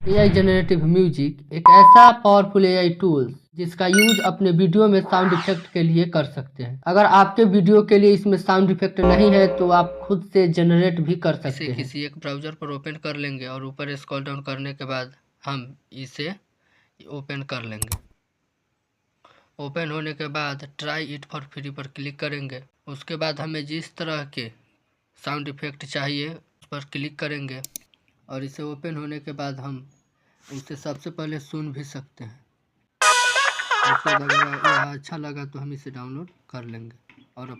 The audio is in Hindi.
एआई जनरेटिव म्यूजिक एक ऐसा पावरफुल एआई टूल जिसका यूज अपने वीडियो में साउंड इफेक्ट के लिए कर सकते हैं। अगर आपके वीडियो के लिए इसमें साउंड इफेक्ट नहीं है तो आप खुद से जनरेट भी कर सकते हैं। किसी एक ब्राउजर पर ओपन कर लेंगे और ऊपर स्क्रॉल डाउन करने के बाद हम इसे ओपन कर लेंगे। ओपन होने के बाद ट्राई इट फॉर फ्री पर क्लिक करेंगे। उसके बाद हमें जिस तरह के साउंड इफेक्ट चाहिए उस पर क्लिक करेंगे और इसे ओपन होने के बाद हम उसे सबसे पहले सुन भी सकते हैं। उसके बाद अगर यह अच्छा लगा तो हम इसे डाउनलोड कर लेंगे और अपने